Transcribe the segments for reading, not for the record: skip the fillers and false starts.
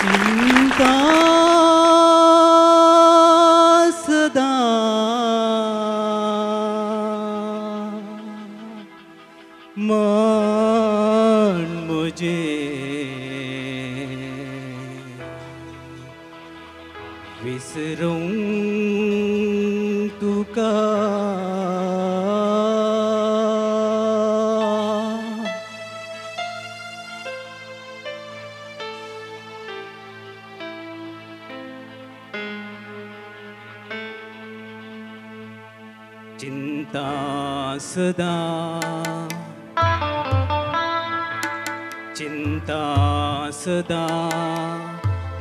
चिंता सदा मन मुझे विसरूं तुका चिंता सदा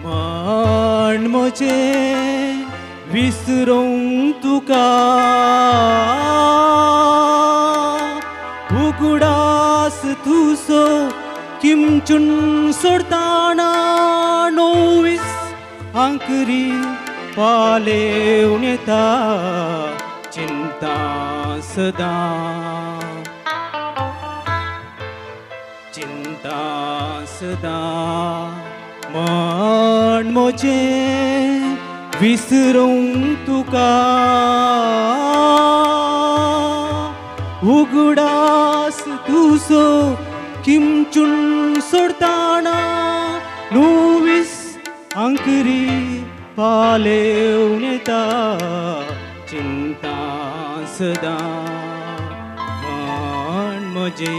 मन मुझे विसरूं तुका उगडास तुसो किमचुन सोडताना नोविस आंकरी पाले उनेता चिंता सदा मन मुझे विसरूं तुका उगडास तुसो किमचुन सोडताना नोविस आंकरी पाले उनेता चिंता सदा मन मुझे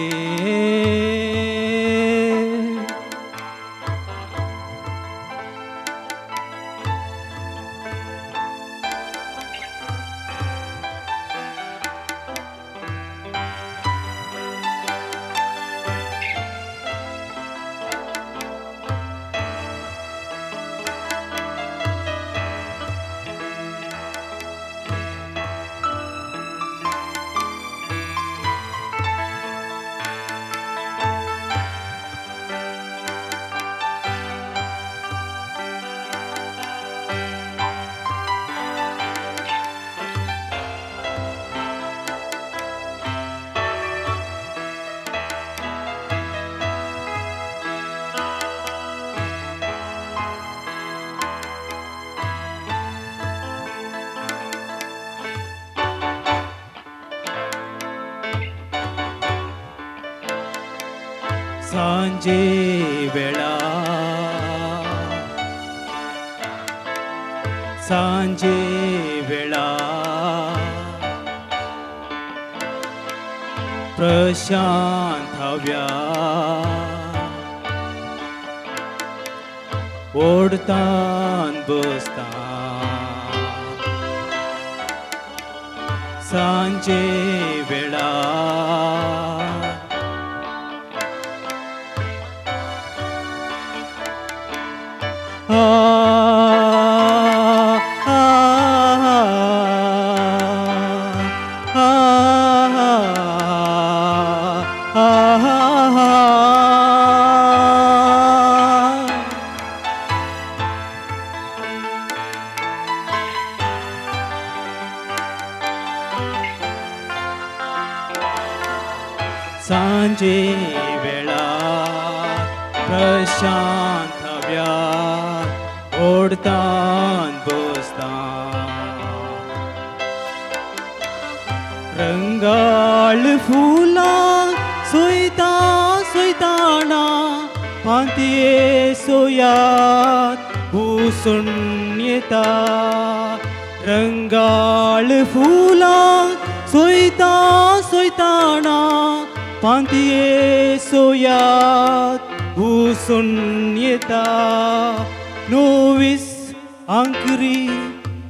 सांजे वेळा प्रशांत हव्या ओढतान बसता सांजे वेळा सांजे वेळा प्रशांत हव्या ओढतान बसता रंगाळ फुलां सोयताना पांतये सोयात घुसून येता रंगाळ फुलां सोयताना पांतये सोयात घुसून येता नोविस आंकरी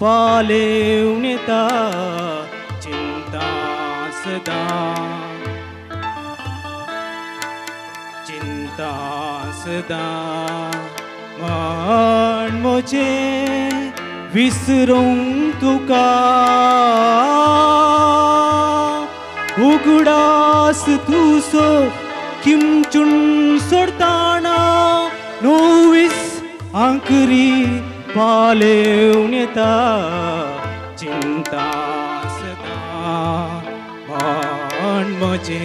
पालेवन येता चिंता सदा मन मुझे विसरूं तुका उगडास तुसो किमचुन सोडताना नोविस आंकरी पालेवन येता चिंता सदा मन मुझे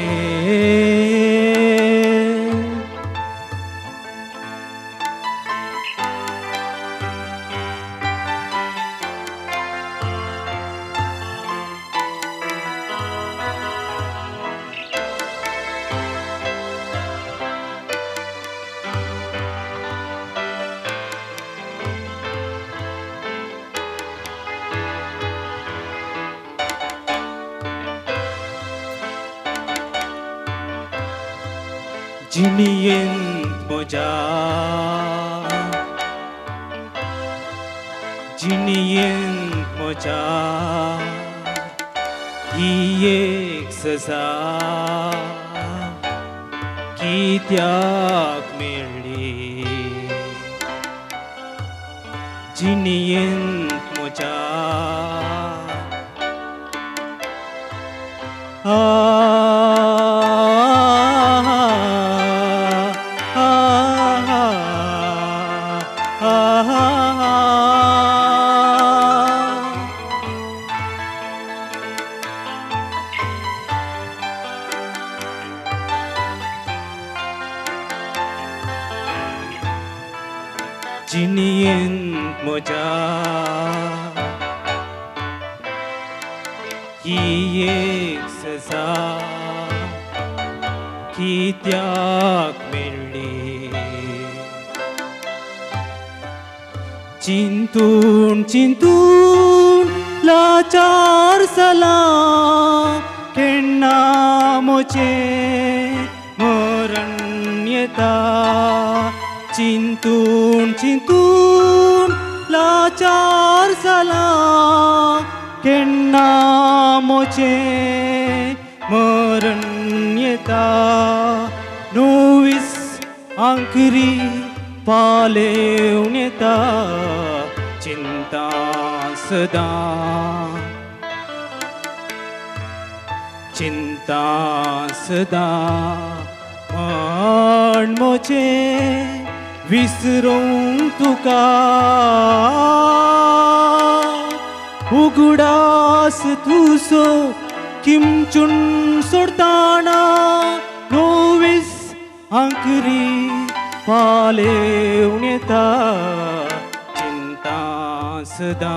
जिनियन मोजा जिनियन मोजा ही एक सजा कित्याक मेळ्ळी जिनियन मोजा जिनियन मोजा ही एक सजा कित्याक मेळ्ळी चिंतून चिंतून लाचार जाला केन्ना मोचे मरण येता चिंतून चिंतून लाचार जाला केन्ना मोचे मरण येता 29 आंकरी पालेवन येता चिंता सदा म्हण मोचे विसरूंक तुका उगडास तुजो किमचून सोडताना 29 आंकरी पालेवन येता चिंता सदा